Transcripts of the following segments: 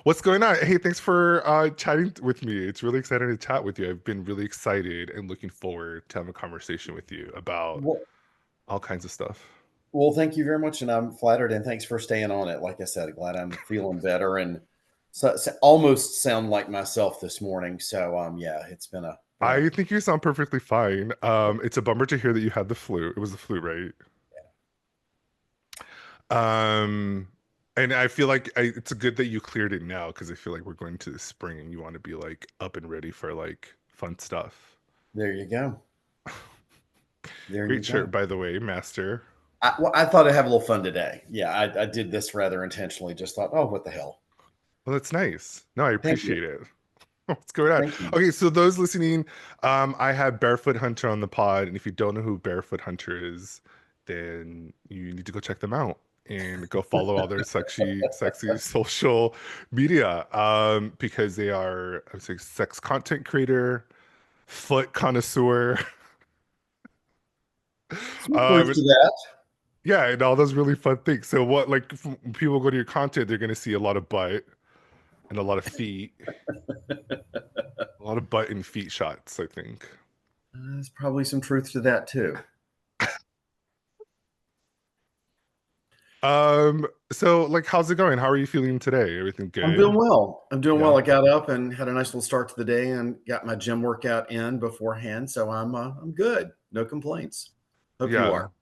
What's going on? Hey, thanks for chatting with me. It's really exciting to chat with you. I've been really excited and looking forward to having a conversation with you about Well, all kinds of stuff. well, thank you very much, and I'm flattered, and thanks for staying on it. Like I said, glad I'm feeling better and almost sound like myself this morning. So, yeah, it's been a I think you sound perfectly fine. It's a bummer to hear that you had the flu. It was the flu, right? Um, and I feel like it's good that you cleared it now because I feel like we're going to the spring and you want to be like up and ready for like fun stuff. there you go, there you Great shirt, go. by the way, Master. I thought I'd have a little fun today. Yeah, I did this rather intentionally. Just thought, oh, what the hell? Well, that's nice. No, I Thank you, appreciate it. What's going on? thank you. Okay, so those listening, I have Barefoot Hunter on the pod, and if you don't know who Barefoot Hunter is, then you need to go check them out and go follow all their sexy social media, because they are, I would say, sex content creator, foot connoisseur, Some truth to that. yeah, and all those really fun things. So what, like, when people go to your content, they're gonna see a lot of butt and a lot of feet, a lot of butt and feet shots, I think. There's probably some truth to that too. So like how's it going? How are you feeling today? Everything I'm doing good? well. I'm doing Yeah. well. I got up and had a nice little start to the day and got my gym workout in beforehand, so I'm good. No complaints. Hope you Yeah. are.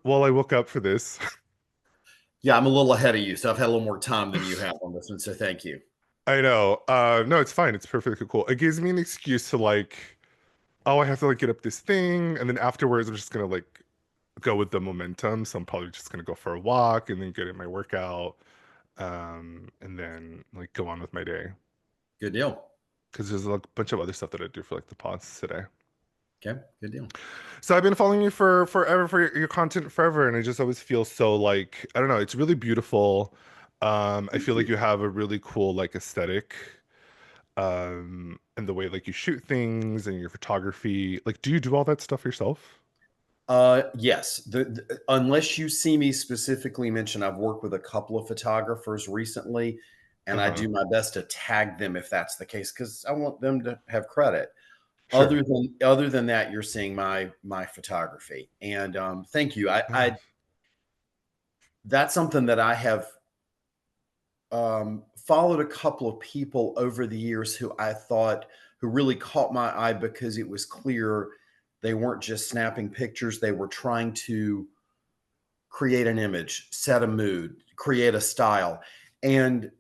Well, I woke up for this. Yeah, I'm a little ahead of you, so I've had a little more time than you have on this one, so thank you. I know. No, it's fine. It's perfectly cool. It gives me an excuse to like, oh, I have to like get up this thing, and then afterwards I'm just gonna like go with the momentum. So I'm probably just gonna go for a walk and then get in my workout, and then like go on with my day. Good deal. Because there's like a bunch of other stuff that I do for like the pods today. Okay, good deal. So I've been following you for forever for your content forever, and I just always feel so like I don't know, it's really beautiful. I Thank feel like you. you have a really cool like aesthetic, and the way like you shoot things and your photography. Like, do you do all that stuff yourself? Yes. Unless you see me specifically mention, I've worked with a couple of photographers recently, and I Uh-huh. do my best to tag them if that's the case because I want them to have credit. Sure. Other than that, you're seeing my photography, and thank you. I Nice. That's something that I have followed a couple of people over the years who I thought who really caught my eye because it was clear they weren't just snapping pictures; they were trying to create an image, set a mood, create a style, and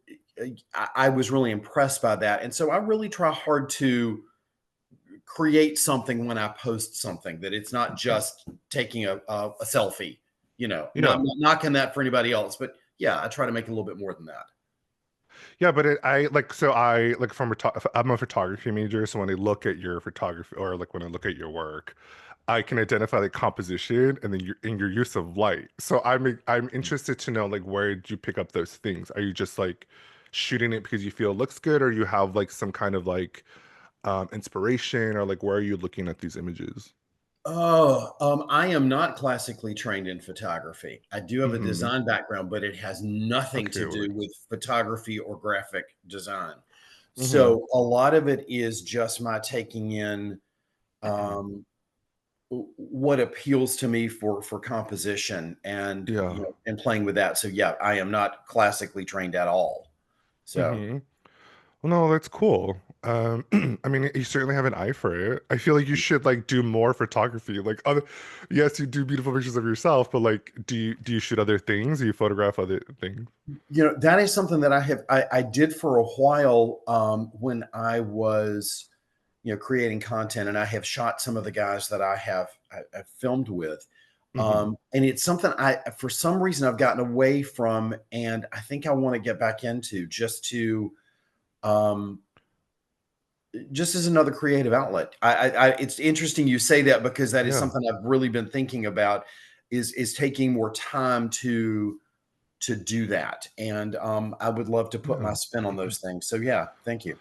I was really impressed by that. And so I really try hard to create something when I post something that it's not just taking a selfie, Yeah. not knocking that for anybody else, but yeah, I try to make it a little bit more than that. Yeah, but I like so I like I'm a photography major, so when I look at your photography or like when I look at your work, I can identify the composition and then your use of light. So I'm interested to know like where did you pick up those things? Are you just like shooting it because you feel it looks good, or you have like some kind of like inspiration, or like where are you looking at these images? Oh, I am not classically trained in photography. I do have a Mm-hmm. design background, but it has nothing Okay, to wait. do with photography or graphic design. Mm-hmm. So a lot of it is just my taking in um, what appeals to me for composition and Yeah. and playing with that. So yeah, I am not classically trained at all. So Mm-hmm. Well, no, that's cool. I mean, you certainly have an eye for it. I feel like you should like do more photography. Like other, yes, you do beautiful pictures of yourself, but like, do you shoot other things? Do you photograph other things? that is something that I did for a while when I was creating content, and I have shot some of the guys that I've filmed with. Hmm. And it's something I, for some reason, I've gotten away from, and I think I want to get back into um, just as another creative outlet. It's interesting you say that because that is Yeah. something I've really been thinking about is taking more time to do that, and I would love to put my Yeah. spin on those things. So yeah, thank you.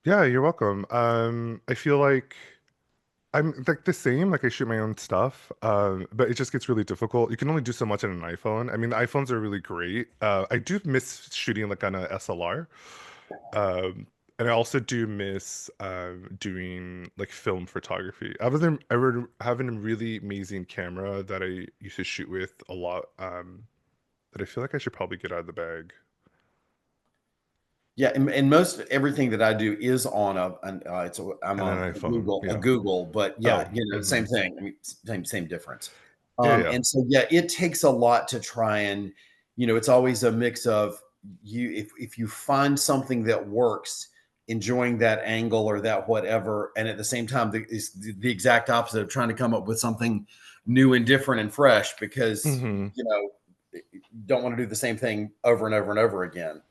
Yeah, you're welcome. I feel like I'm like the same, like I shoot my own stuff, but it just gets really difficult. You can only do so much on an iPhone. I mean, the iPhones are really great. I do miss shooting like on a SLR. And I also do miss doing like film photography. I have a really amazing camera that I used to shoot with a lot, that I feel like I should probably get out of the bag. Yeah, and most everything that I do is on I'm And an on iPhone. A Yeah. Google, but yeah, Oh, same thing. I mean, same difference. yeah, yeah. And so yeah, it takes a lot to try and it's always a mix of you if you find something that works, enjoying that angle or that whatever, and at the same time is the exact opposite of trying to come up with something new and different and fresh because Hmm. you don't want to do the same thing over and over and over again.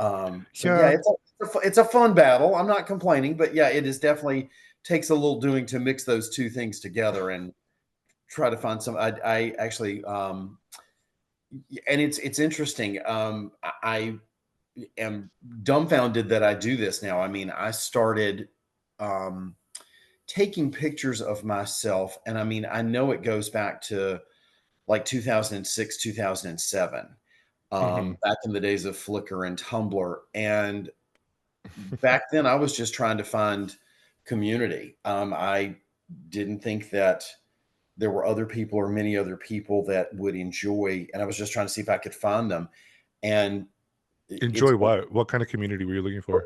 So yeah, Yeah. it's a fun battle. I'm not complaining, but yeah, it is definitely takes a little doing to mix those two things together and try to find some. I actually, and it's interesting. I am dumbfounded that I do this now. I mean, I started um, taking pictures of myself, and I mean, I know it goes back to like 2006, 2007, Hmm. back in the days of Flickr and Tumblr, and back then I was just trying to find community. I didn't think that there were other people or many other people that would enjoy, and I was just trying to see if I could find them. And it's Enjoy what? What kind of community were you looking for?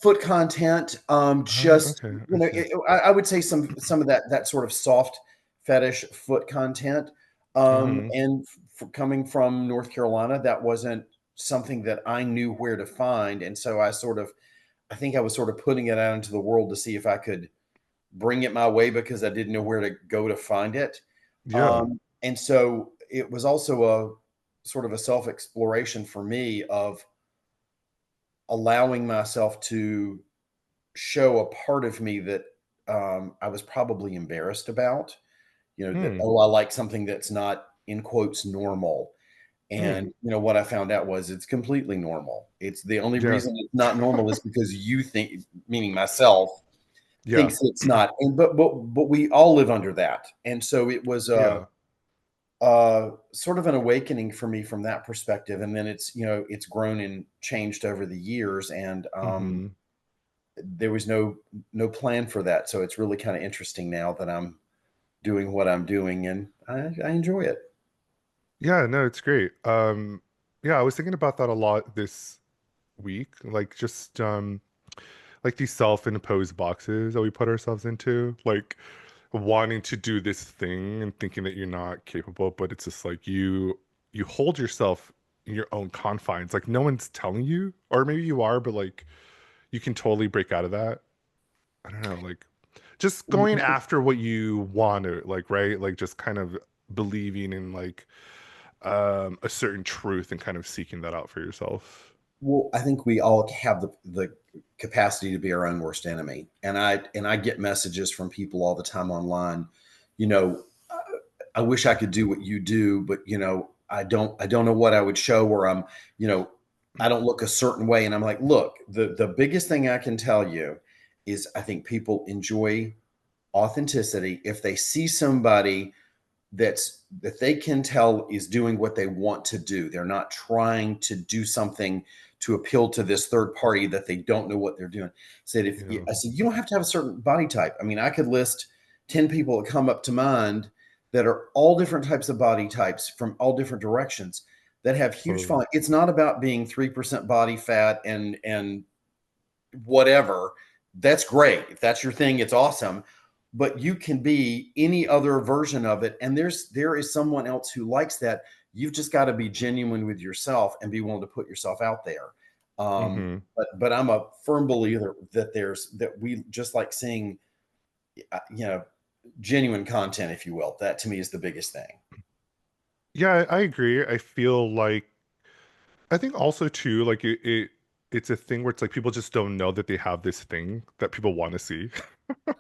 foot content. Just Okay, okay. I would say some of that sort of soft fetish foot content. Hmm. And coming from North Carolina, that wasn't something that I knew where to find, and so I think I was sort of putting it out into the world to see if I could bring it my way because I didn't know where to go to find it. Yeah. And so it was also a sort of a self exploration for me of allowing myself to show a part of me that I was probably embarrassed about. That, Hmm. oh, I like something that's not in quotes normal. Hmm. And what I found out was it's completely normal. It's the only Yeah. reason it's not normal is because you think, meaning myself, Yeah. thinks it's not. And but we all live under that. And so it was Yeah. sort of an awakening for me from that perspective. And then it's grown and changed over the years. And Hmm. there was no plan for that. So it's really kind of interesting now that I'm doing what I'm doing, and I enjoy it. Yeah, no, it's great. Yeah, I was thinking about that a lot this week. Like just like these self-imposed boxes that we put ourselves into, like wanting to do this thing and thinking that you're not capable, but it's just like you hold yourself in your own confines. Like no one's telling you, or maybe you are, but like you can totally break out of that. I don't know, like just going after what you want to, like, right? Like just kind of believing in like a certain truth and kind of seeking that out for yourself. Well, I think we all have the capacity to be our own worst enemy, and I get messages from people all the time online. You know, uh, I wish I could do what you do, but I don't know what I would show, or you know, I don't look a certain way, and I'm like, look, the biggest thing I can tell you is I think people enjoy authenticity if they see somebody that they can tell is doing what they want to do. They're not trying to do something to appeal to this third party that they don't know what they're doing. Yeah. I said, you don't have to have a certain body type. I mean, I could list 10 people that come up to mind that are all different types of body types from all different directions that have huge Totally. following. It's not about being 3% body fat and whatever. That's great. If that's your thing, it's awesome. But you can be any other version of it. And there is someone else who likes that. You've just got to be genuine with yourself and be willing to put yourself out there. Hmm. But I'm a firm believer that we just like seeing, you know, genuine content, if you will. That to me is the biggest thing. Yeah, I agree. I feel like I think also too, like it's a thing where it's like people just don't know that they have this thing that people want to see.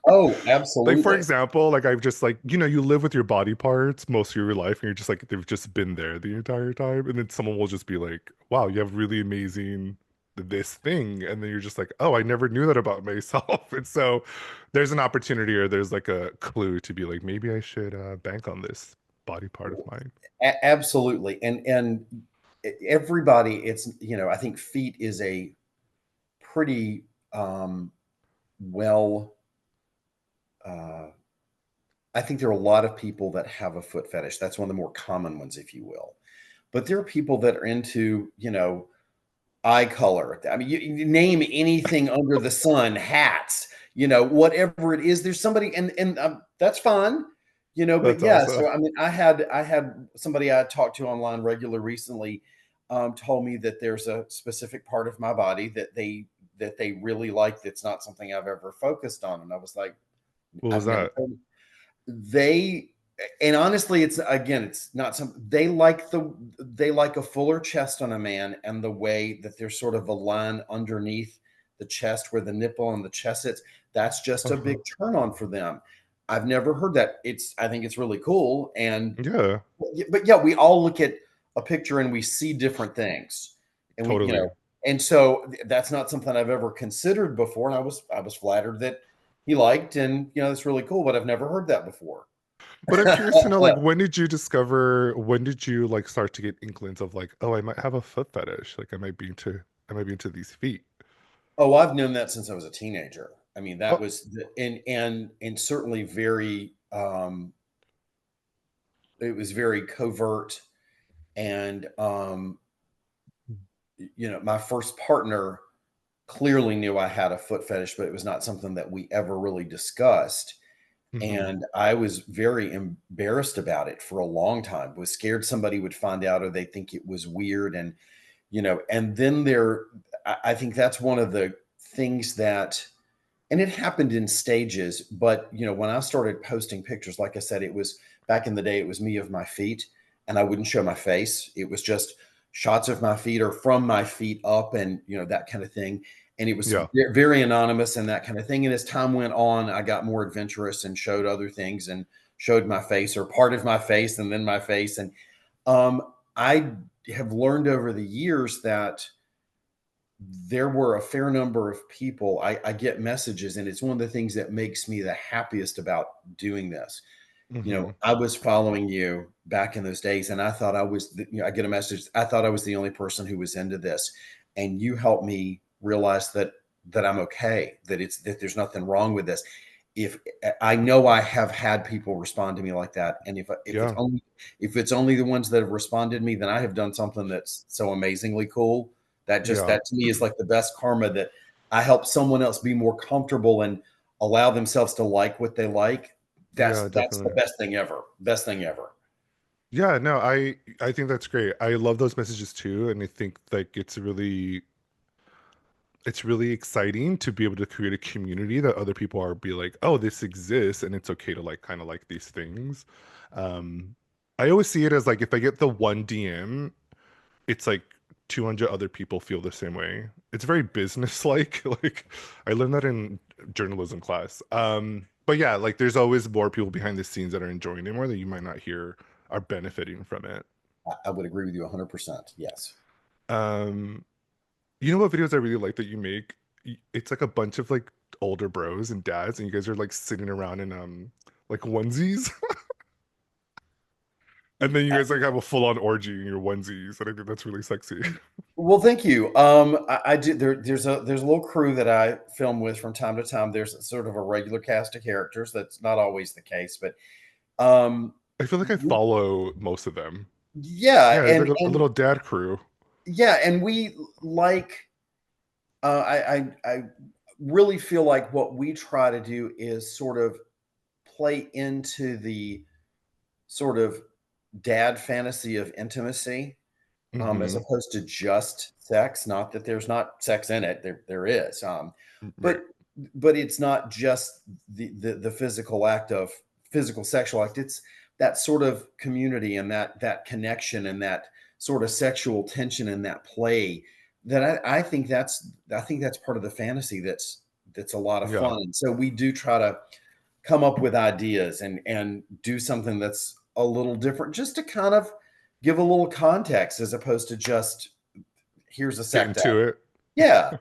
Oh, Like for absolutely. example, like I've just like, you live with your body parts most of your life and you're just like they've just been there the entire time. And then someone will just be like, wow, you have really amazing this thing, and then you're just like, oh, I never knew that about myself. And so there's an opportunity, or there's like a clue to be like, maybe I should bank on this body part of mine. Absolutely. And everybody, it's, I think feet is a pretty well uh I think there are a lot of people that have a foot fetish. That's one of the more common ones, if you will. But there are people that are into, eye color. I mean, you name anything under the sun, hats, whatever it is. There's somebody, and that's fine, But That's yeah, awesome. so I mean, I had somebody I talked to online regular recently, told me that there's a specific part of my body that they really like. That's not something I've ever focused on, and I was like, What was I've never that? told they and honestly, it's not some they like a fuller chest on a man, and the way that there's sort of a line underneath the chest where the nipple and the chest sits. That's just a big Uh-huh. turn on for them. I've never heard that. I think it's really cool. And Yeah, but yeah, we all look at a picture and we see different things. And totally. and so that's not something I've ever considered before. And I was flattered that he liked, and that's really cool, but I've never heard that before. But I'm curious to know, like, when did you like start to get inklings of like, oh, I might have a foot fetish. Like, I might be into these feet. Oh, I've known that since I was a teenager. I mean, that Oh, was and certainly very it was very covert. And my first partner clearly knew I had a foot fetish, but it was not something that we ever really discussed. mm-hmm. And I was very embarrassed about it for a long time. Was scared somebody would find out, or they think it was weird. And then I think that's one of the things that, and it happened in stages. But when I started posting pictures, like I said, it was back in the day, it was me of my feet, and I wouldn't show my face. It was just shots of my feet or from my feet up, and that kind of thing. And it was Yeah, very anonymous and that kind of thing. And as time went on, I got more adventurous and showed other things, and showed my face or part of my face and then my face. And I have learned over the years that there were a fair number of people. I get messages, and it's one of the things that makes me the happiest about doing this. mm-hmm. I was following you back in those days, and I thought I was, I get a message. I thought I was the only person who was into this, and you helped me realize that I'm okay, that there's nothing wrong with this. If I know I have had people respond to me like that, and Yeah, if it's only the ones that have responded to me, then I have done something that's so amazingly cool. yeah, That to me is like the best karma, that I help someone else be more comfortable and allow themselves to like what they like. That's yeah, that's the definitely. best thing ever. Best thing ever. Yeah, no, I think that's great. I love those messages too, and I think like it's really exciting to be able to create a community that other people are be like, oh, this exists, and it's okay to like kind of like these things. Um, I always see it as like if I get the one DM, it's like 200 other people feel the same way. It's very business-like. Like I learned that in journalism class. But yeah, like there's always more people behind the scenes that are enjoying it more that you might not hear are benefiting from it. I would agree with you 100%. Yes. Um, you know what videos I really like that you make? It's like a bunch of like older bros and dads, and you guys are like sitting around in like onesies, and then you guys like have a full-on orgy in your onesies, and I think that's really sexy. Well, thank you. I do. There's a little crew that I film with from time to time. There's sort of a regular cast of characters. That's not always the case, but um, I feel like I follow most of them. yeah, Yeah, it's like and a little dad crew. yeah, and we like. I really feel like what we try to do is sort of play into the sort of dad fantasy of intimacy, as Hmm. opposed to just sex. Not that there's not sex in it, there is, Right. but it's not just the physical act of physical sexual act. It's that sort of community, and that connection, and that sort of sexual tension, and that play, that I think that's part of the fantasy, that's a lot of Yeah. fun. And so we do try to come up with ideas, and do something that's a little different, just to kind of give a little context, as opposed to just, here's a Get sex into act. it. Yeah.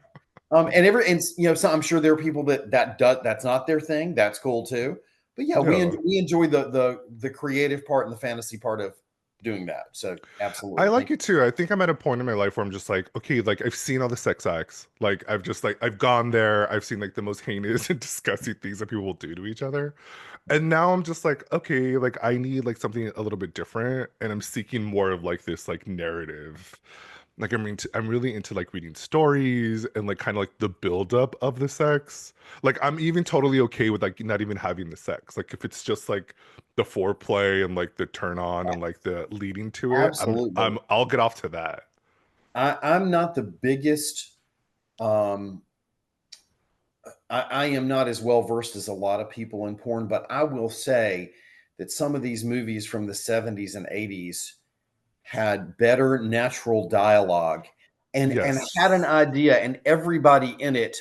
And so I'm sure there are people that's not their thing. That's cool too. But yeah, Yeah. we enjoy the creative part and the fantasy part of doing that. So I absolutely, like thank it too. I think I'm at a point in my life where I'm just like, okay, like I've seen all the sex acts. Like I've just like I've gone there. I've seen like the most heinous and disgusting things that people will do to each other. And now I'm just like, okay, like I need like something a little bit different, and I'm seeking more of like this like narrative. Like I'm really into like reading stories and like kind of like the buildup of the sex. Like I'm even totally okay with like not even having the sex. Like if it's just like the foreplay and like the turn on you. and like the leading to it, Absolutely. I'll get off to that. I'm not the biggest. Um, I am not as well versed as a lot of people in porn, but I will say that some of these movies from the 70s and 80s had better natural dialogue and had an Yes. idea, and everybody in it.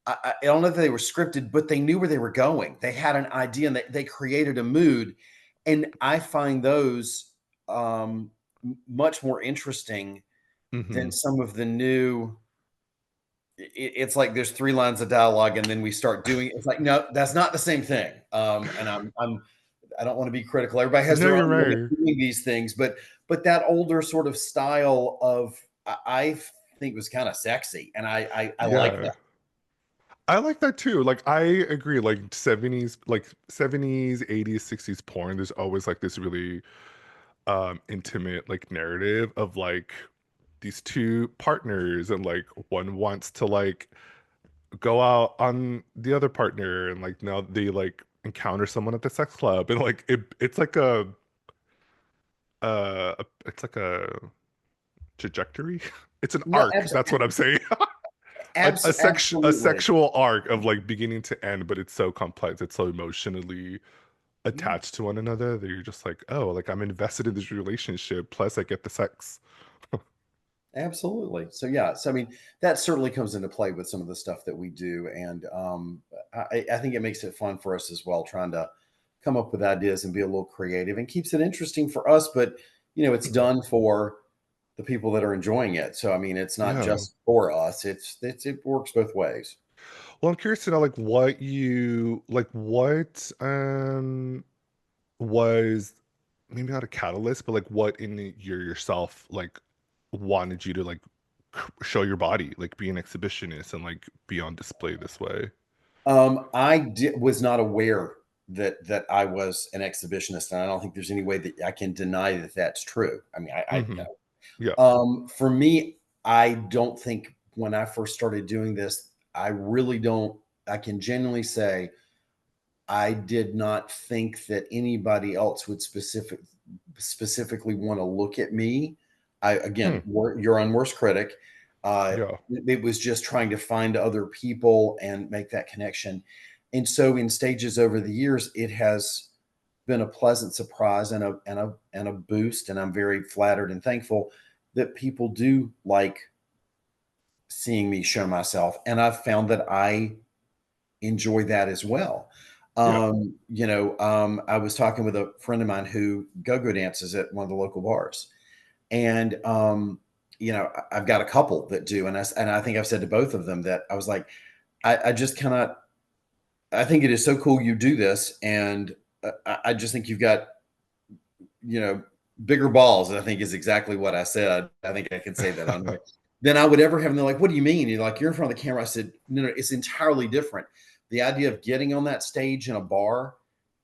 I don't know if they were scripted, but they knew where they were going. They had an idea and they created a mood. And I find those much more interesting than Hmm. some of the new. It's like there's three lines of dialogue, and then we start doing. It's like no, that's not the same thing. And I don't want to be critical. Everybody has No, their you're own way right. of doing these things, but that older sort of style of I think was kind of sexy, and I like Yeah. that. I like that too. Like I agree, like 70s, 80s, 60s porn, there's always like this really intimate like narrative of like these two partners and like one wants to like go out on the other partner and like now they like encounter someone at the sex club and like it's like it's like a trajectory. It's an No, arc. That's what I'm saying. A absolutely. sexual arc of like beginning to end, but it's so complex. It's so emotionally Yeah, attached to one another that you're just like, oh, like I'm invested in this relationship. Plus, I get the sex. absolutely. So yeah, so I mean, that certainly comes into play with some of the stuff that we do, and I think it makes it fun for us as well, trying to come up with ideas and be a little creative, and keeps it interesting for us. But it's Mhm. done for the people that are enjoying it. So I mean, it's not Yeah. just for us. It works both ways. Well, I'm curious to know like what was maybe not a catalyst, but like what in yourself like wanted you to like show your body, like be an exhibitionist and like be on display this way. Was not aware that I was an exhibitionist, and I don't think there's any way that I can deny that that's true. I mean, Hmm. Yeah. for me, I don't think when I first started doing this, I really don't. I can genuinely say I did not think that anybody else would specifically want to look at me. Hmm. Your own worst critic. Uh, Yeah. it was just trying to find other people and make that connection. And so, in stages over the years, it has been a pleasant surprise and a boost. And I'm very flattered and thankful that people do like seeing me show myself. And I've found that I enjoy that as well. Yeah. I was talking with a friend of mine who go-go dances at one of the local bars, and I've got a couple that do, and I think I've said to both of them that I was like, I just cannot. I think it is so cool you do this, and I just think you've got you know bigger balls. I think is exactly what I said. I think I can say that on there than I would ever have. And they're like, "What do you mean?" You're like, "You're in front of the camera." I said, "No, no, it's entirely different. The idea of getting on that stage in a bar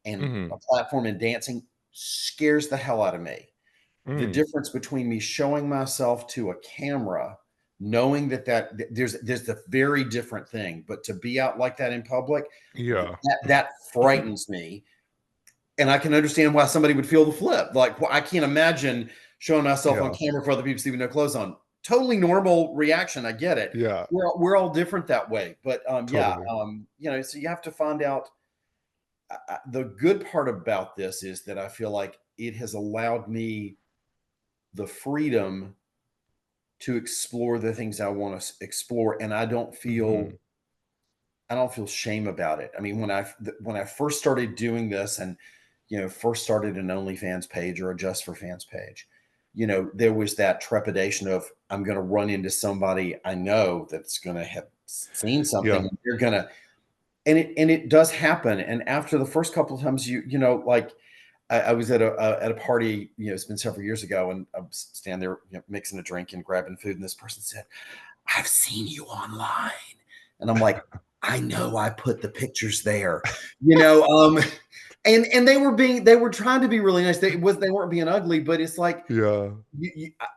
and Hmm. a platform and dancing scares the hell out of me. The Mm. difference between me showing myself to a camera, knowing there's a very different thing, but to be out like that in public, Yeah. that frightens me, and I can understand why somebody would feel the flip. Like, well, I can't imagine showing myself on Yeah. camera for other people, even no clothes on. Totally normal reaction. I get it. Yeah. We're all different that way. But yeah, Totally. so you have to find out. The good part about this is that I feel like it has allowed me the freedom to explore the things I want to explore, and Hmm. I don't feel shame about it. I mean, when I first started doing this, and first started an OnlyFans page or a Just for Fans page, there was that trepidation of, I'm going to run into somebody I know that's going to have seen something, Yeah. and they're going to, and it does happen. And after the first couple of times, like I was at a party, it's been several years ago, and I'm standing there, mixing a drink and grabbing food, and this person said, "I've seen you online," and I'm like, "I know, I put the pictures there," you know. And they were trying to be really nice. They weren't being ugly, but it's like, Yeah.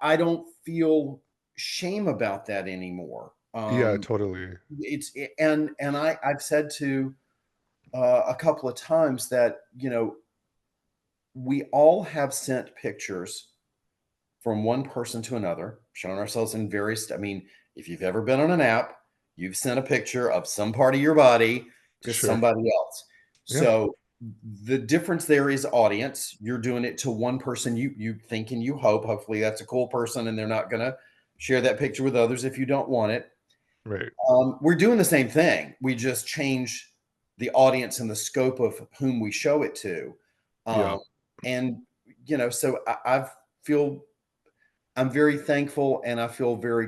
I don't feel shame about that anymore. Yeah, totally. It's and I've said to a couple of times that we all have sent pictures from one person to another, showing ourselves in various. I mean, if you've ever been on an app, you've sent a picture of some part of your body to Sure. somebody else. Yeah. So the difference there is audience. You're doing it to one person. You think and you hope. Hopefully, that's a cool person, and they're not going to share that picture with others if you don't want it. Right. We're doing the same thing. We just change the audience and the scope of whom we show it to. Yeah. Um, and so I feel, I'm very thankful, and I feel very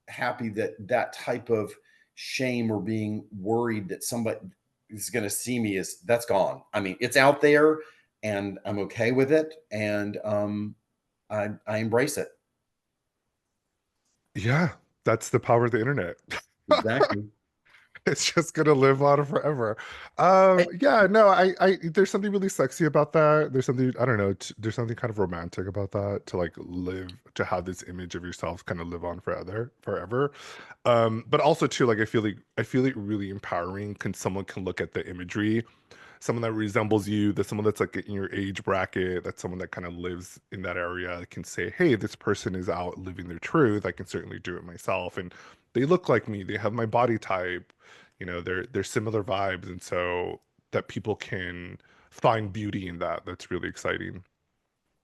happy that that type of shame or being worried that somebody is going to see me, that's gone. I mean, it's out there, and I'm okay with it, and I embrace it. Yeah. That's the power of the internet. Exactly. It's just gonna live on forever. Eh, Yeah, no, there's something really sexy about that. There's something, I don't know, there's something kind of romantic about that, to like live, to have this image of yourself kind of live on forever. But also too, like I feel like really empowering, can someone can look at the imagery, someone that resembles you, that someone that's like in your age bracket, that's someone that kind of lives in that area, can say, hey, this person is out living their truth. I can certainly do it myself. And they look like me, they have my body type, they're similar vibes. And so that people can find beauty in that. That's really exciting.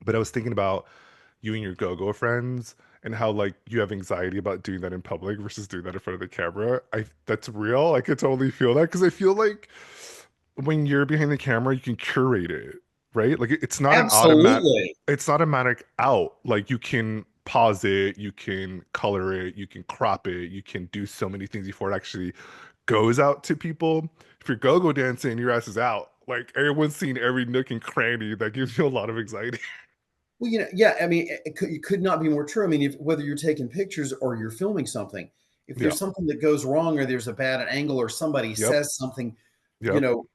But I was thinking about you and your go-go friends, and how like you have anxiety about doing that in public versus doing that in front of the camera. That's real. I could totally feel that, because I feel like when you're behind the camera, you can curate it, right? Like it's not an automatic, Absolutely. it's not automatic out. Like you can pause it, you can color it, you can crop it, you can do so many things before it actually goes out to people. If you're go-go dancing, your ass is out. Like everyone's seen every nook and cranny. That gives you a lot of anxiety. Well, yeah, I mean, it could not be more true. I mean, whether you're taking pictures or you're filming something, if Yeah. there's something that goes wrong, or there's a bad angle, or somebody Yep. says something, you Yep. know,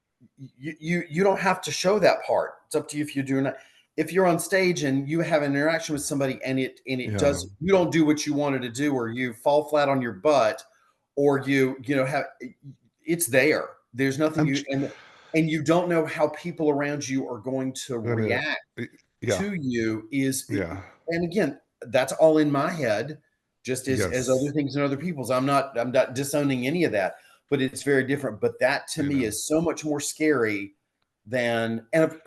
you don't have to show that part. It's up to you if you're doing that. If you're on stage and you have an interaction with somebody, and it Yeah. does, you don't do what you wanted to do, or you fall flat on your butt, or have, it's there. There's nothing I'm you, and you don't know how people around you are going to gonna, react yeah. to you. Yeah. And again, that's all in my head, just as other Yes. things in other people's. I'm not disowning any of that, but it's very different. But that to I me know. is so much more scary than, and of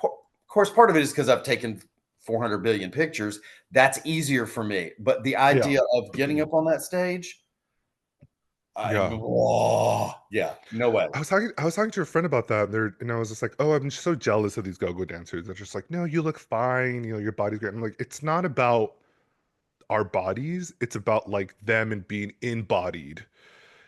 course, part of it is because I've taken 400 billion pictures. That's easier for me. But the Yeah. idea of getting up on that stage, Yeah. yeah, no way. I was talking to a friend about that, and I was just like, oh, I'm just so jealous of these go-go dancers. They're just like, no, you look fine, your body's great. I'm like, it's not about our bodies, it's about like them and being embodied.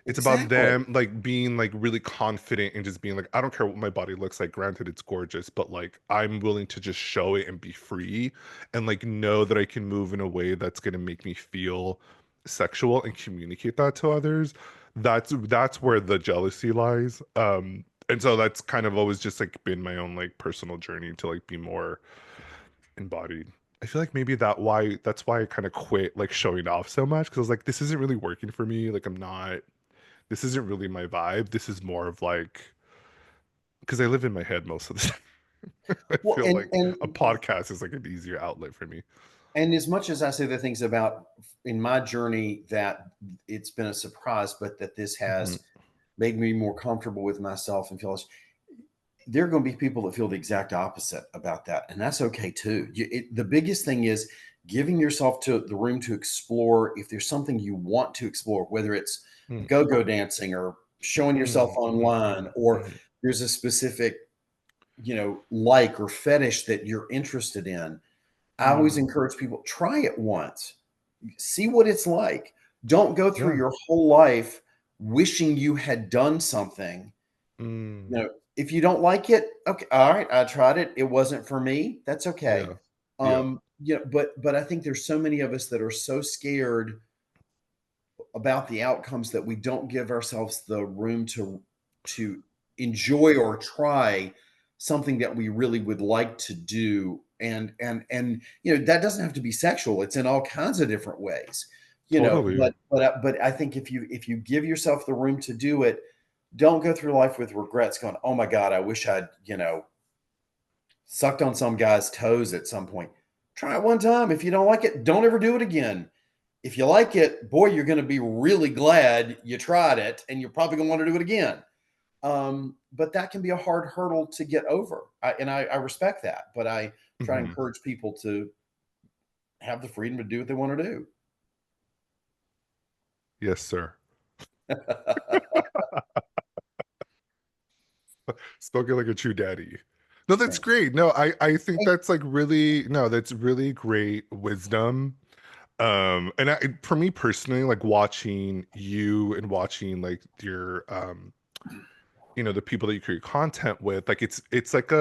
It's about Exactly. them like being like really confident and just being like, I don't care what my body looks like. Granted, it's gorgeous, but like I'm willing to just show it and be free, and like know that I can move in a way that's gonna make me feel sexual and communicate that to others. That's where the jealousy lies. And so that's kind of always just like been my own like personal journey to like be more embodied. I feel like maybe that's why I kind of quit like showing off so much, because I was like, this isn't really working for me. Like I'm not, this isn't really my vibe. This is more of like, because I live in my head most of the time. I Well, feel and like a and podcast is like an easier outlet for me. And as much as I say the things about in my journey that it's been a surprise, but that this Hmm. has made me more comfortable with myself and feel, there are going to be people that feel the exact opposite about that. And that's okay too. The biggest thing is giving yourself to the room to explore. If there's something you want to explore, whether it's Hmm. go-go dancing or showing yourself Hmm. Hmm. online, or Hmm. there's a specific, like or fetish that you're interested in, I always Mm, encourage people, try it once, see what it's like. Don't go through yeah. your whole life wishing you had done something. Mm, If you don't like it, okay, all right, I tried it. It wasn't for me. That's okay. yeah. Yeah. But I think there's so many of us that are so scared about the outcomes that we don't give ourselves the room to enjoy or try something that we really would like to do. And that doesn't have to be sexual. It's in all kinds of different ways. Totally. But I think if you give yourself the room to do it, don't go through life with regrets going, oh my God, I wish I'd, sucked on some guy's toes at some point. Try it one time. If you don't like it, don't ever do it again. If you like it, boy, you're going to be really glad you tried it, and you're probably going to want to do it again. But that can be a hard hurdle to get over. And I respect that, but I try to Hmm. encourage people to have the freedom to do what they want to do. Yes, sir. Spoken like a true daddy. No, that's Thanks. great. No, I think Hey, that's like really, no, that's really great wisdom. And for me personally, like watching you and watching like your the people that you create content with, like it's like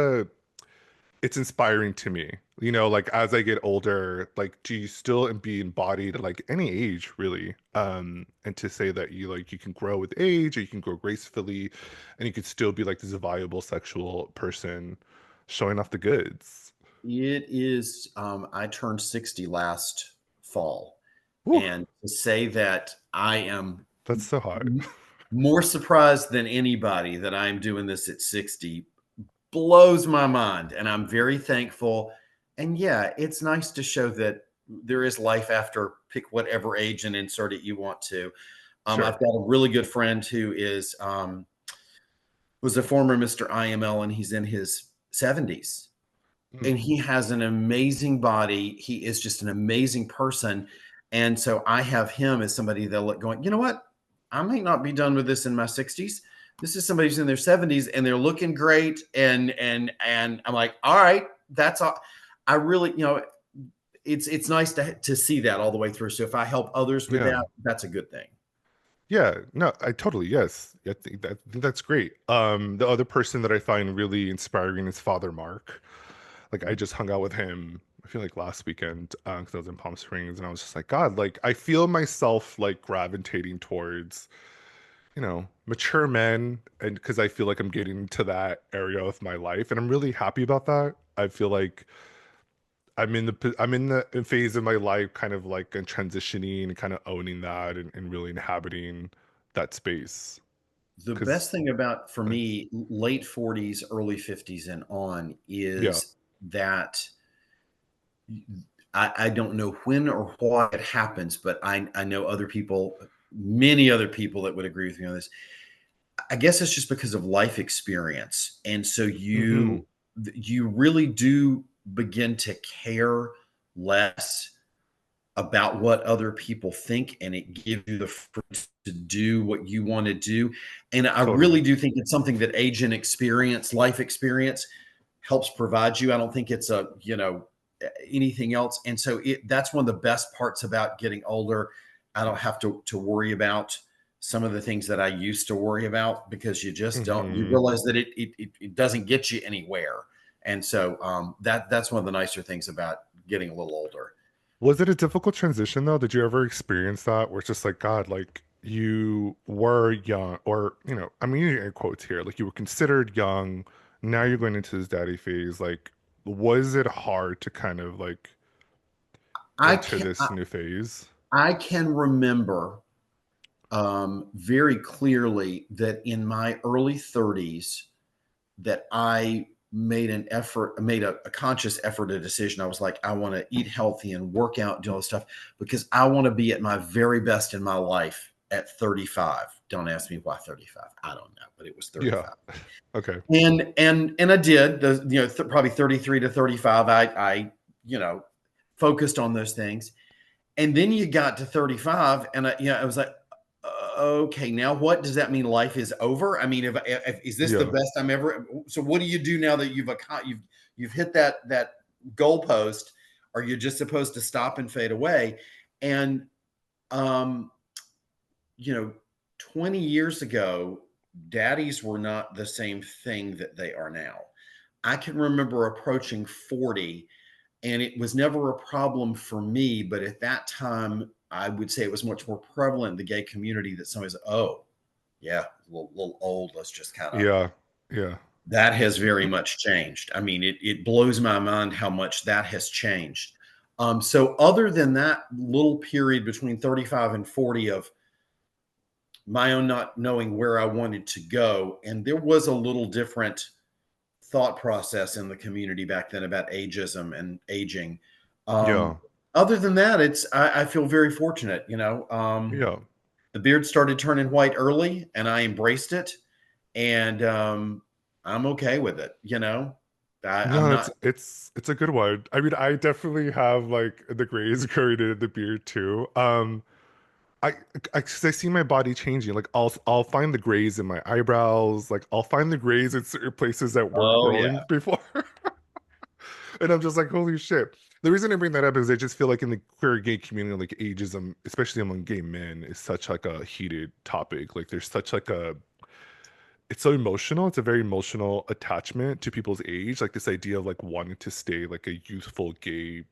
it's inspiring to me. Like as I get older, like do you still be embodied at like any age really? And to say that you can grow with age, or you can grow gracefully, and you could still be like this viable sexual person showing off the goods. it is, I turned 60 last fall. Whew, And to say that I am that's so hot. more surprised than anybody that I'm doing this at 60 blows my mind. And I'm very thankful. And yeah, it's nice to show that there is life after, pick whatever age and insert it you want to. I've Sure. got a really good friend who was a former Mr. IML, and he's in his 70s. Mm, And he has an amazing body. He is just an amazing person. And so I have him as somebody that look going, you know what? I might not be done with this in my 60s. This is somebody who's in their 70s and they're looking great. And I'm like, all right, that's all. I really, it's nice to see that all the way through. So if I help others with yeah. that, that's a good thing. Yeah, no, I totally, yes. I think that's great. The other person that I find really inspiring is Father Mark. Like I just hung out with him, I feel like last weekend, because I was in Palm Springs, and I was just like, God, like I feel myself like gravitating towards, mature men, and because I feel like I'm getting to that area of my life, and I'm really happy about that. I feel like I'm in the phase of my life, kind of like transitioning and kind of owning that, and really inhabiting that space. The best Because thing about, for me, late 40s, early 50s and on yeah, is that I don't know when or why it happens, but I know other people, many other people that would agree with me on this. I guess it's just because of life experience. And so hmm, you really do begin to care less about what other people think, and it gives you the freedom to do what you want to do. And I totally. really do think it's something that age and experience, life experience, helps provide you. I don't think it's anything else. And so that's one of the best parts about getting older. I don't have to worry about some of the things that I used to worry about, because you just don't, you Hmm. realize that it doesn't get you anywhere. And so that's one of the nicer things about getting a little older. Was it a difficult transition though? Did you ever experience that where it's just like, God, like you were young, or I mean, using air quotes here, like you were considered young, now you're going into this daddy phase. Like, was it hard to kind of like I enter can this new phase? I can remember very clearly that in my early 30s, that I made a conscious effort, a decision. I was like, I want to eat healthy and work out, do all this stuff, because I want to be at my very best in my life at 35. Don't ask me why 35. I don't know, but it was Yeah. 35. Okay. And I did probably 33 to 35. I focused on those things. And then you got to 35, and I was like, okay, now what does that mean? Life is over? I mean, if is this the Yeah. best I'm ever? So what do you do now that you've hit that goalpost? Are you just supposed to stop and fade away? And um, you know, 20 years ago, daddies were not the same thing that they are now. I can remember approaching 40, and it was never a problem for me. But at that time, I would say it was much more prevalent in the gay community that somebody's, oh, yeah, little old. Let's just kind of, Yeah. Yeah. that has very much changed. I mean, it blows my mind how much that has changed. So, other than that little period between 35 and 40 of my own not knowing where I wanted to go. And there was a little different thought process in the community back then about ageism and aging. Um, Yeah. Other than that, I feel very fortunate. Yeah. The beard started turning white early, and I embraced it, and I'm okay with it. I'm No, not. it's a good one. I mean, I definitely have like the grays growing in the beard too. I, 'Cause I see my body changing. Like I'll find the grays in my eyebrows. Like I'll find the grays in certain places that weren't Oh yeah. growing before, and I'm just like, holy shit. The reason I bring that up is I just feel like in the queer gay community, like ageism, especially among gay men, is such like a heated topic. Like there's such like a it's so emotional. It's a very emotional attachment to people's age. Like this idea of like wanting to stay like a youthful gay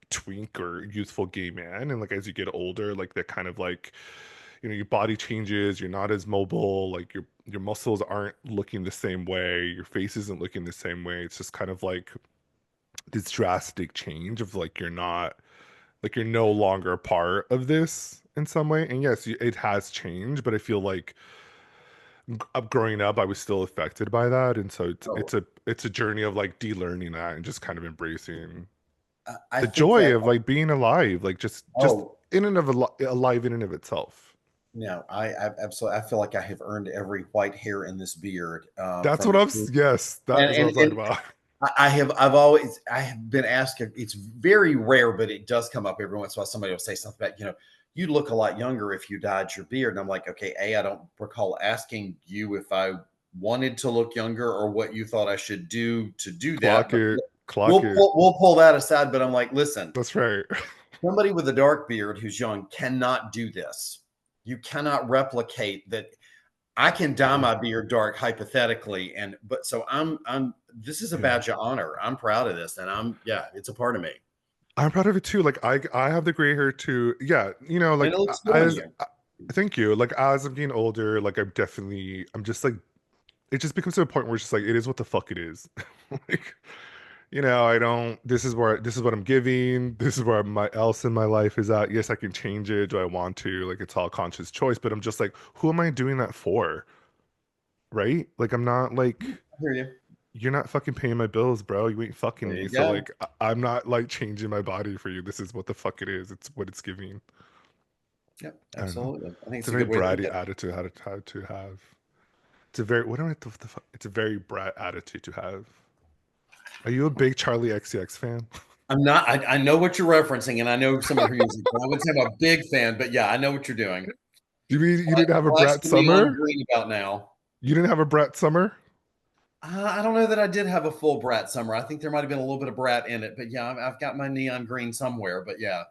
twink or youthful gay man. And like as you get older, like that kind of like, your body changes, you're not as mobile, like your muscles aren't looking the same way, your face isn't looking the same way. It's just kind of like this drastic change of like you're not like you're no longer a part of this in some way. And yes, it has changed, but I feel like growing up, I was still affected by that, and so Oh, it's a journey of like de-learning that and just kind of embracing I the think joy that. of like being alive, like just Oh, in and of alive in and of itself. no, I absolutely. I feel like I have earned every white hair in this beard That's what from. yes, that And is what and I'm talking and about. I have been asked. It's very rare, but it does come up every once in a while. Somebody will say something about, you look a lot younger if you dyed your beard. And I'm like, okay, I don't recall asking you if I wanted to look younger or what you thought I should do to do that. Clock But it, clock we'll it. we'll pull that aside. But I'm like, listen, That's right. somebody with a dark beard who's young cannot do this. You cannot replicate that. I can dye Yeah. my beard dark hypothetically, but so I'm this is a Yeah. badge of honor. I'm proud of this, and yeah, it's a part of me, I'm proud of it too. Like I have the gray hair too. Yeah, and it like looks good on as you. thank you. Like as I'm getting older, like I'm just like it just becomes to a point where it's just like it is what the fuck it is. Like, I don't this is what I'm giving. This is where my else in my life is at. Yes, I can change it. Do I want to? Like it's all conscious choice, but I'm just like, who am I doing that for? Right? Like I'm not like I hear you. you're not fucking paying my bills, bro. You ain't fucking There me. you So go. like I'm not like changing my body for you. This is what the fuck it is. It's what it's giving. Yep, I don't know. absolutely. I think It's it's a a very good way to look bratty at it. attitude how to have. It's a very what the fuck? It's a very brat attitude to have. Are you a big Charlie XCX fan? I'm not. I know what you're referencing, and I know some of her music. But I would say I'm a big fan, but yeah, I know what you're doing. You mean you didn't have a Flash brat the neon summer? green about now. You didn't have a brat summer? I don't know that I did have a full brat summer. I think there might have been a little bit of brat in it, but yeah, I've got my neon green somewhere. But yeah.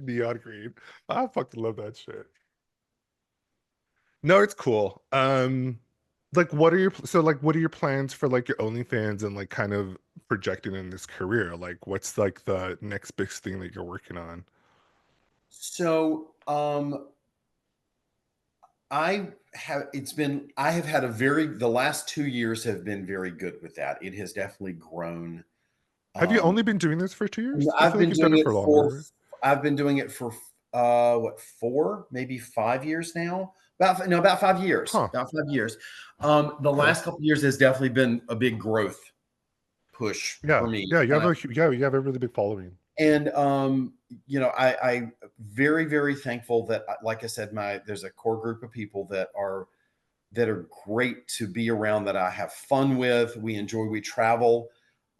Neon green. I fucking love that shit. No, it's cool. Like what are your plans for like your OnlyFans and like kind of projecting in this career? Like what's like the next big thing that you're working on? So I have had the last 2 years have been very good with that. It has definitely grown. Have you Um only been doing this for 2 years? I I've feel like been you've done doing it it for for longer. I've been doing it for what, 4, maybe 5 years now. About 5 years. Huh. About 5 years. The Okay. last couple of years has definitely been a big growth push for Yeah. me. Yeah, And you have a really big following. And I very, very thankful that, like I said, there's a core group of people that are great to be around, that I have fun with. We travel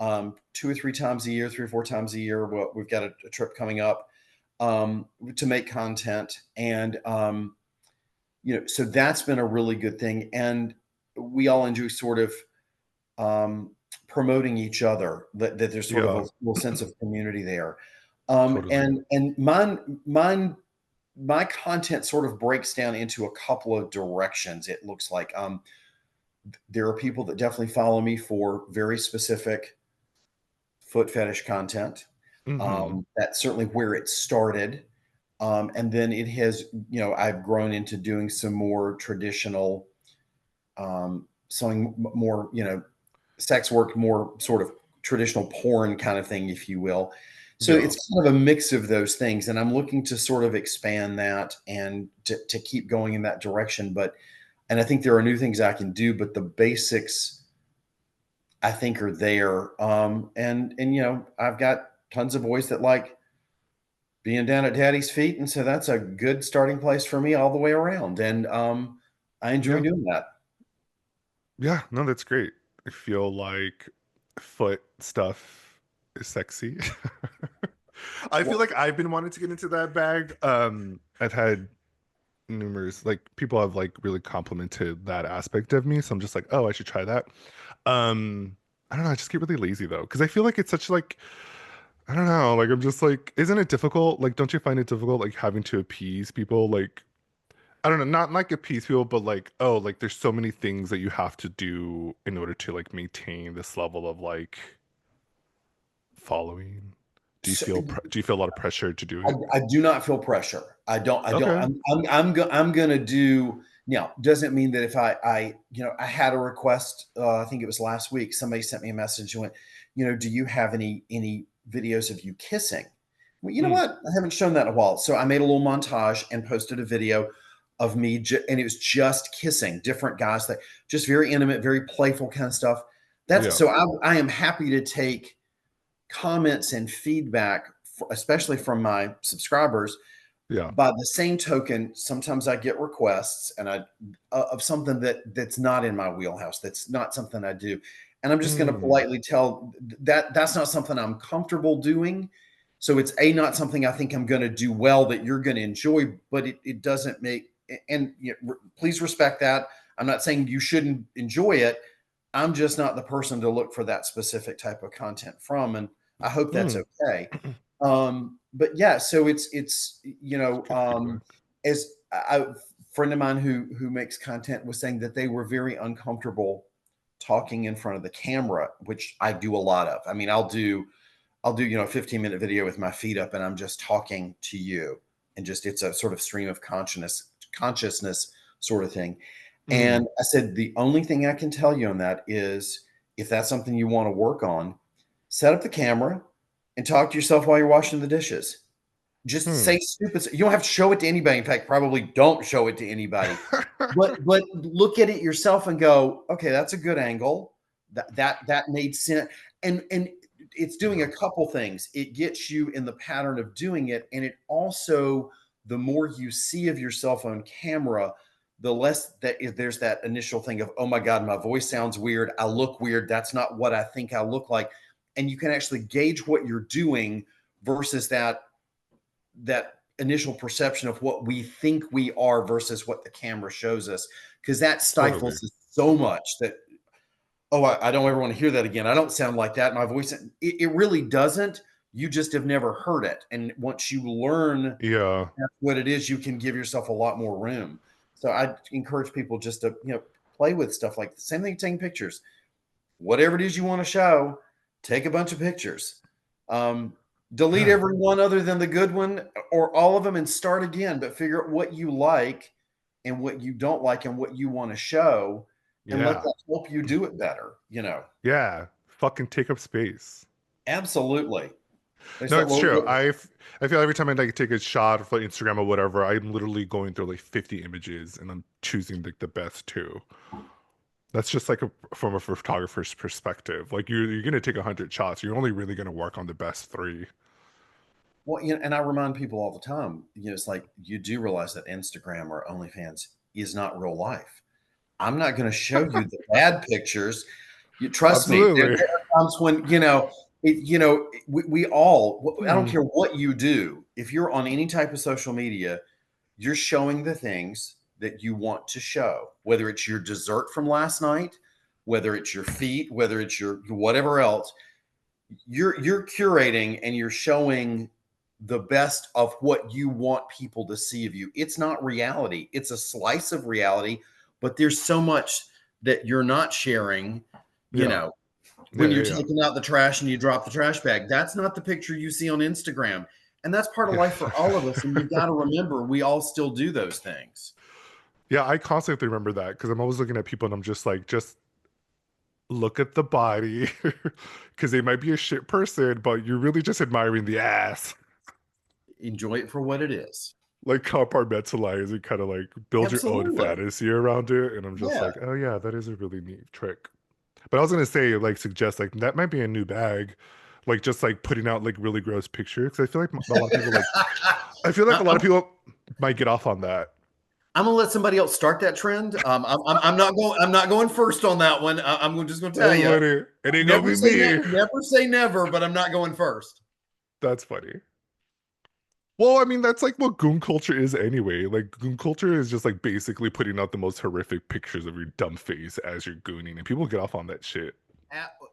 2 or 3 times a year, 3 or 4 times a year. Well, we've got a trip coming up to make content, and so that's been a really good thing. And we all enjoy sort of promoting each other, that there's sort of a Yeah, little sense of community there. totally. And my content sort of breaks down into a couple of directions. It looks like there are people that definitely follow me for very specific foot fetish content. Hmm. That's certainly where it started. And then it has, I've grown into doing some more traditional, selling more, sex work, more sort of traditional porn kind of thing, if you will. So Yeah. it's kind of a mix of those things. And I'm looking to sort of expand that and to keep going in that direction. And I think there are new things I can do, but the basics I think are there. And I've got tons of boys that like being down at daddy's feet. And so that's a good starting place for me all the way around. And I enjoy Yeah. doing that. Yeah. No, that's great. I feel like foot stuff is sexy. I feel Well, like I've been wanting to get into that bag. I've had numerous like people have like really complimented that aspect of me, so I'm just like, oh, I should try that. I don't know, I just get really lazy though, because I feel like it's such like I don't know, like I'm just like, isn't it difficult? Like, don't you find it difficult like having to appease people? Like, I don't know, not like appease people, but like, oh, like there's so many things that you have to do in order to like maintain this level of like following. so Do you feel a lot of pressure to do it? I do not feel pressure. I don't. Okay. I'm gonna do. Now, doesn't mean that if I had a request. I think it was last week. Somebody sent me a message and went, do you have any videos of you kissing? Well, you know Mm, what? I haven't shown that in a while. So I made a little montage and posted a video of me, and it was just kissing different guys, that just very intimate, very playful kind of stuff. That's yeah. so I am happy to take comments and feedback, especially from my subscribers. Yeah. By the same token, sometimes I get requests and of something that's not in my wheelhouse. That's not something I do, and I'm just going to Mm, politely tell that that's not something I'm comfortable doing. So it's not something I think I'm going to do well that you're going to enjoy, but it doesn't make. And please respect that. I'm not saying you shouldn't enjoy it. I'm just not the person to look for that specific type of content from, and I hope that's mm. okay. But yeah, so it's It's good feedback. as a friend of mine who makes content was saying that they were very uncomfortable talking in front of the camera, which I do a lot of. I mean, I'll do a 15-minute video with my feet up and I'm just talking to you, and just it's a sort of stream of consciousness sort of thing. Mm. And I said, the only thing I can tell you on that is, if that's something you want to work on, set up the camera and talk to yourself while you're washing the dishes. Just Hmm. say stupid. You don't have to show it to anybody. In fact, probably don't show it to anybody. But look at it yourself and go, okay, that's a good angle. That made sense. And it's doing Yeah, a couple things. It gets you in the pattern of doing it, and it also, the more you see of yourself on camera, the less that there's that initial thing of, oh my God, my voice sounds weird. I look weird. That's not what I think I look like. And you can actually gauge what you're doing versus that initial perception of what we think we are versus what the camera shows us, because that totally. stifles us so much that, oh, I don't ever want to hear that again. I don't sound like that. My voice, it really doesn't. You just have never heard it. And once you learn Yeah. that's what it is, you can give yourself a lot more room. So I encourage people just to, play with stuff like the same thing, taking pictures. Whatever it is you want to show, take a bunch of pictures. Um, delete Yeah. every one other than the good one, or all of them, and start again, but figure out what you like and what you don't like and what you want to show, and let Yeah. that help you do it better. Yeah. Fucking take up space. Absolutely. They No, said, it's well, true. I feel every time I like take a shot for Instagram or whatever, I'm literally going through like 50 images and I'm choosing like the best two. That's just like from a photographer's perspective. Like you're gonna take 100 shots. You're only really gonna work on the best three. well, and I remind people all the time, it's like, you do realize that Instagram or OnlyFans is not real life. I'm not going to show you the bad pictures. You trust me. There Absolutely. are times when we all. I don't Hmm. care what you do. If you're on any type of social media, you're showing the things that you want to show. Whether it's your dessert from last night, whether it's your feet, whether it's your whatever else, you're curating and you're showing the best of what you want people to see of you. It's not reality. It's a slice of reality, but there's so much that you're not sharing, you Yeah. know, Yeah. when you're Yeah. taking out the trash and you drop the trash bag. That's not the picture you see on Instagram. And that's part of Yeah. life for all of us. And you got to remember, we all still do those things. Yeah, I constantly remember that because I'm always looking at people and I'm just like, just look at the body because they might be a shit person, but you're really just admiring the ass. Enjoy it for what it is. Like compartmentalize and kind of like build your own Absolutely. fantasy around it. And I'm just Yeah. like, oh yeah, that is a really neat trick. But I was gonna say, like, suggest like that might be a new bag, like just like putting out like really gross pictures. Because I feel like a lot of people like, I feel like a lot of I'm, people might get off on that. I'm gonna let somebody else start that trend. I'm not going. I'm not going first on that one. Just going to tell That's you. funny. It ain't gonna be me. Never say never. But I'm not going first. That's funny. Well, I mean, that's like what goon culture is anyway. Like, goon culture is just like basically putting out the most horrific pictures of your dumb face as you're gooning, and people get off on that shit.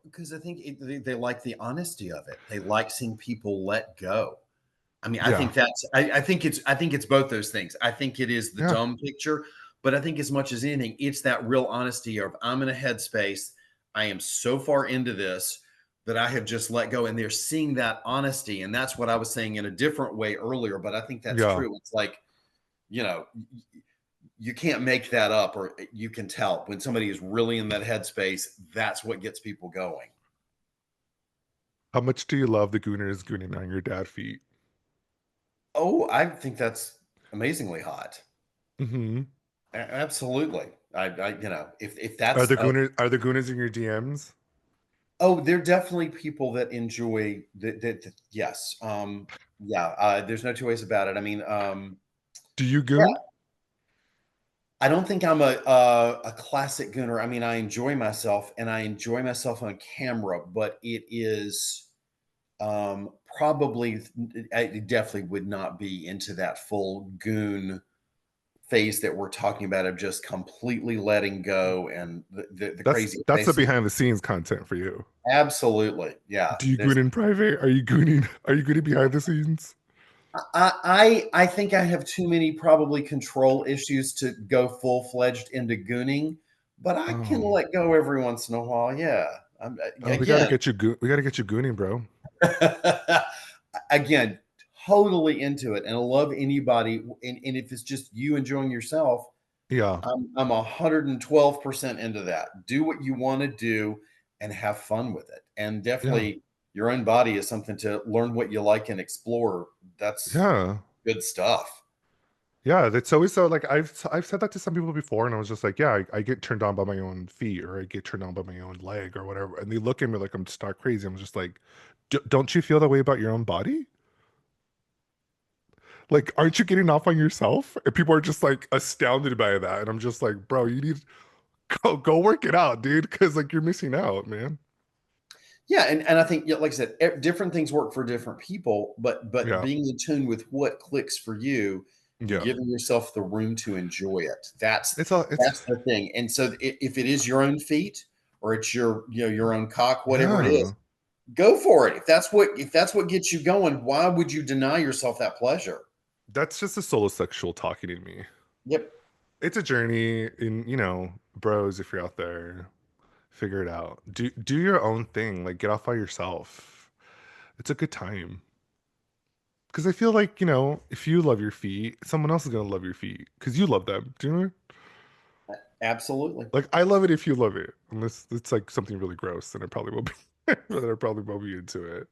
Because I think they like the honesty of it. They like seeing people let go. I mean, I Yeah, think that's. I think it's both those things. I think it is the yeah, dumb picture, but I think as much as anything, it's that real honesty of I'm in a headspace. I am so far into this that I have just let go, and they're seeing that honesty, and that's what I was saying in a different way earlier. But I think that's yeah. true. It's like, you know, you can't make that up, or you can tell when somebody is really in that headspace. That's what gets people going. How much do you love the gooners gooning on your dad feet? Oh, I think that's amazingly hot. Hmm. Absolutely. If Are that's the gooners in your DMs? oh, they're definitely people that enjoy yes. Yeah, there's no two ways about it. I mean, Do you yeah, goon? I don't think I'm a classic gooner. I mean, I enjoy myself and I enjoy myself on camera, but it is probably I definitely would not be into that full goon phase that we're talking about of just completely letting go and the crazy That's the faces. behind the scenes content for you. Absolutely. Yeah. Do you There's goon in private? Are you gooning? Are you gooning behind the scenes? I think I have too many probably control issues to go full-fledged into gooning, but I can Oh, let go every once in a while. Yeah. oh, we gotta Again, get you. We gotta get you gooning, bro. again, totally into it. And I love anybody. And if it's just you enjoying yourself, Yeah, I'm 112% into that. Do what you want to do and have fun with it. And yeah, definitely your own body is something to learn what you like and explore. That's yeah. good stuff. Yeah, that's always so like I've said that to some people before, and I was just like, yeah, I get turned on by my own feet, or I get turned on by my own leg, or whatever. And they look at me like I'm stark crazy. I'm just like, don't you feel that way about your own body? Like, aren't you getting off on yourself? And people are just like astounded by that, and I'm just like, bro, you need to go work it out, dude, because like you're missing out, man. Yeah, and I think, yeah, like I said, different things work for different people, but Yeah, being in tune with what clicks for you and yeah. giving yourself the room to enjoy it. It's That's the thing. And so if it is your own feet or it's your own cock, whatever it is, yeah. go for it. If that's what gets you going, why would you deny yourself that pleasure? That's just a solo sexual talking to me. Yep, It's a journey, in bros, if you're out there. Figure it out. Do your own thing. Like get off by yourself. It's a good time. Because I feel like, if you love your feet, someone else is gonna love your feet. Because you love them. Do you know what I mean? absolutely. Like I love it if you love it. Unless it's like something really gross, then I probably will be then I probably won't be into it.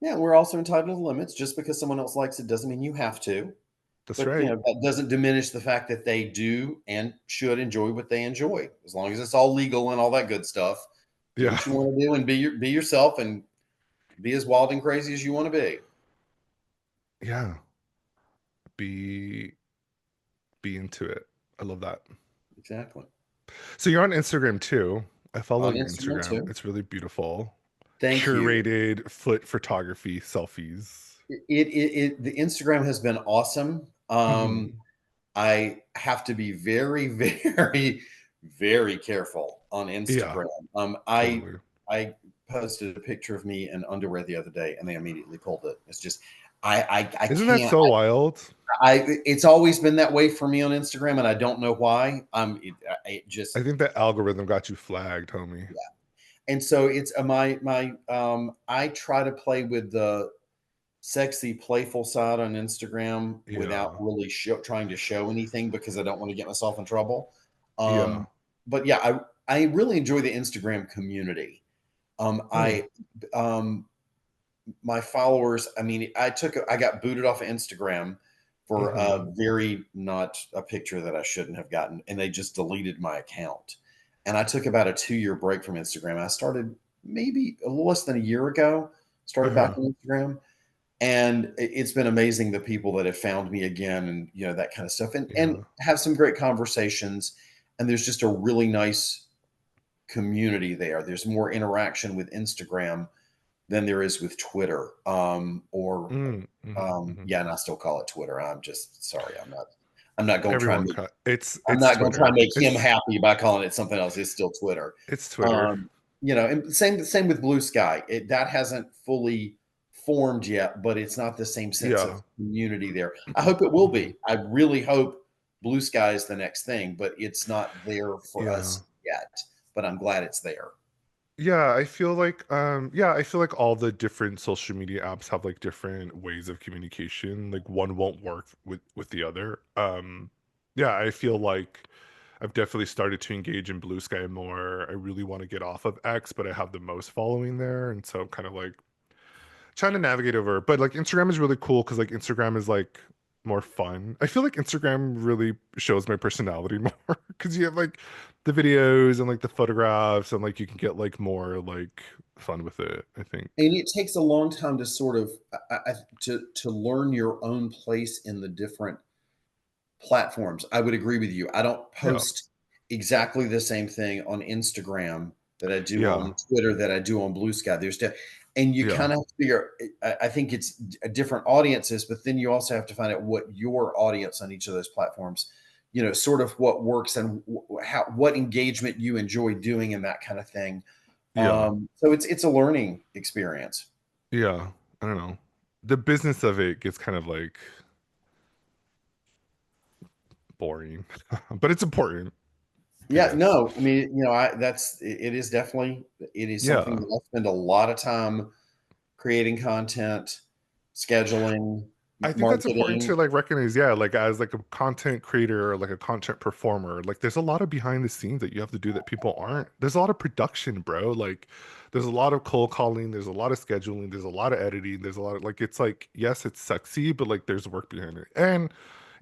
Yeah, we're also entitled to limits. Just because someone else likes it doesn't mean you have to. That's But, right. that doesn't diminish the fact that they do and should enjoy what they enjoy, as long as it's all legal and all that good stuff. Do Yeah. what you wanna do and be yourself and be as wild and crazy as you wanna be. Yeah. Be be into it. I love that. Exactly. So you're on Instagram too. I follow On your Instagram Instagram. too. It's really beautiful. Thank you. Curated foot photography selfies. The Instagram has been awesome. Hmm. I have to be very, very, very careful on Yeah, Instagram. totally. I posted a picture of me in underwear the other day, and they immediately pulled it. It's just I Isn't that can't. so wild? It's always been that way for me on Instagram, and I don't know why. It I just think that algorithm got you flagged, homie. yeah. And so it's I try to play with the sexy, playful side on Instagram without Yeah. really trying to show anything because I don't want to get myself in trouble. Yeah. But yeah, I really enjoy the Instagram community. Hmm. I My followers, I mean, I got booted off of Instagram for Hmm. a very not a picture that I shouldn't have gotten, and they just deleted my account. And I took about a 2-year break from Instagram. I started maybe a little less than a year ago, started back Uh-huh. on Instagram, and it's been amazing the people that have found me again, and that kind of stuff, and Yeah. have some great conversations. And there's just a really nice community there. There's more interaction with Instagram than there is with Twitter. Mm, hmm, hmm. Yeah, and I still call it Twitter. I'm just sorry. I'm not going to try and Everyone make. cut. I'm It's not going to try and Twitter. make him happy by calling it something else. It's still Twitter. It's Twitter. Um, and same with Blue Sky. That hasn't fully formed yet, but it's not the same sense of Yeah. community there. I hope it will Hmm. be. I really hope Blue Sky is the next thing, but it's not there for Yeah. us yet. But I'm glad it's there. Yeah, I feel like all the different social media apps have like different ways of communication. Like one won't work with the other. Yeah, I feel like I've definitely started to engage in Blue Sky more. I really want to get off of X, but I have the most following there, and so I'm kind of like trying to navigate over. But like Instagram is really cool because like Instagram is like more fun. I feel like Instagram really shows my personality more because you have like the videos and like the photographs and like you can get like more like fun with it, I think. And it takes a long time to sort of to learn your own place in the different platforms. I would agree with you. I don't Yeah. post exactly the same thing on Instagram that I do Yeah. on Twitter that I do on Blue Sky. And you Yeah. kind of have to figure. I think it's different audiences, but then you also have to find out what your audience on each of those platforms, sort of what works and what engagement you enjoy doing and that kind of thing. Yeah. So it's a learning experience. Yeah. I don't know. The business of it gets kind of like boring, but it's important, I Yeah, guess. no, I mean, it is definitely it is something Yeah. that I spend a lot of time creating content, scheduling, I think that's important to marketing, like recognize, yeah, like as like a content creator or like a content performer, like there's a lot of behind the scenes that you have to do that people aren't. There's a lot of production, bro. Like there's a lot of cold calling, there's a lot of scheduling, there's a lot of editing, there's a lot of like it's like yes, it's sexy, but like there's work behind it. And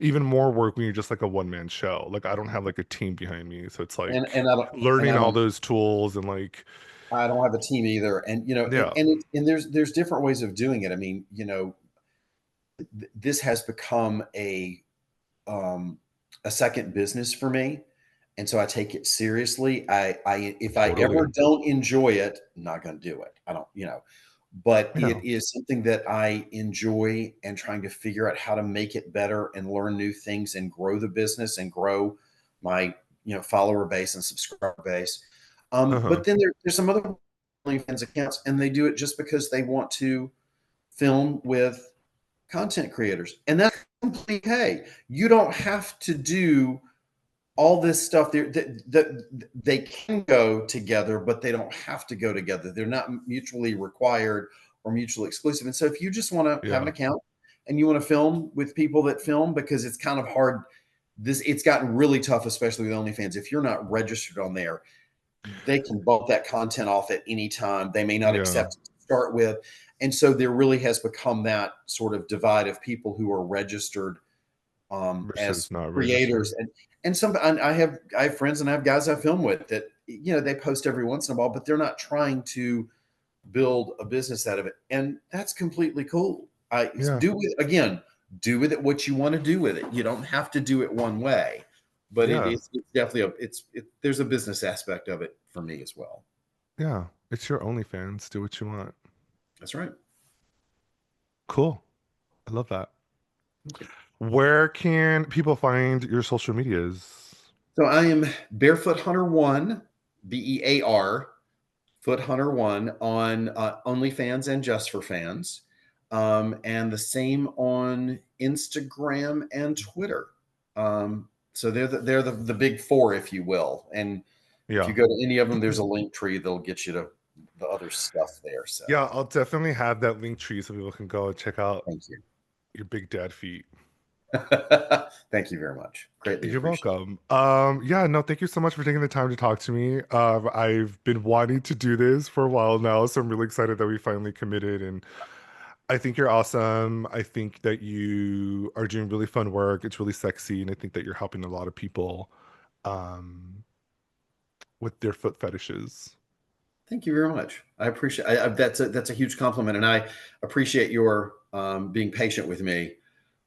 even more work when you're just like a one man show. Like I don't have like a team behind me. So it's and like and I don't and learning all those tools and like I don't have a team either. And yeah, there's different ways of doing it. I mean, this has become um, a second business for me, and so I take it seriously. I if I ever totally. don't enjoy it, I'm not going to do it. I don't, but Yeah. it is something that I enjoy and trying to figure out how to make it better and learn new things and grow the business and grow my follower base and subscriber base. Uh-huh. But then there's some other OnlyFans accounts, and they do it just because they want to film with content creators, and that's completely okay. You don't have to do all this stuff there that they can go together, but they don't have to go together. They're not mutually required or mutually exclusive. And so if you just want to have an Yeah. account and you want to film with people that film, because it's kind of hard, it's gotten really tough, especially with OnlyFans. If you're not registered on there, they can bump that content off at any time. They may not Yeah. accept it to start with. And so there really has become that sort of divide of people who are registered Versus as not creators, registered. and I have friends and I have guys I film with that they post every once in a while, but they're not trying to build a business out of it, and that's completely cool. I Yeah. do it again. Do with it what you want to do with it. You don't have to do it one way, but Yeah. it's definitely there's a business aspect of it for me as well. Yeah. It's your OnlyFans. Do what you want. That's right. Cool. I love that. Thank you. Where can people find your social medias? So I am Barefoot Hunter 1 Bear Foot Hunter One on OnlyFans and Just for Fans, and the same on Instagram and Twitter. So they're the big four, if you will. And if you Yeah. go to any of them, there's a link tree that'll get you to the other stuff there. So Yeah, I'll definitely have that link tree so people can go and check out thank you. your big dad feet. Thank you very much. Greatly You're appreciate welcome. Yeah, no, thank you so much for taking the time to talk to me. I've been wanting to do this for a while now, so I'm really excited that we finally committed. And I think you're awesome. I think that you are doing really fun work. It's really sexy, and I think that you're helping a lot of people um, with their foot fetishes. Thank you very much. I appreciate that's a huge compliment, and I appreciate your being patient with me.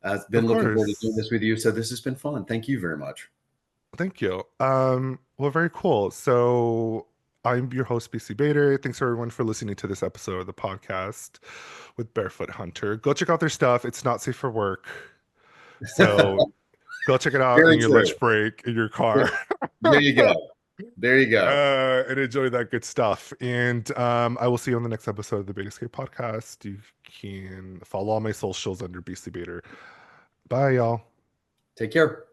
I've Of been looking forward to doing course. this with you, so this has been fun. Thank you very much. Thank you. Well, very cool. So I'm your host, BC Bader. Thanks everyone for listening to this episode of the podcast with Barefoot Hunter. Go check out their stuff. It's not safe for work. So go check it out in Very your true. lunch break in your car. There you go. There you go. And enjoy that good stuff. And I will see you on the next episode of the Bate Escape podcast. You can follow all my socials under BC Bader. Bye, y'all. Take care.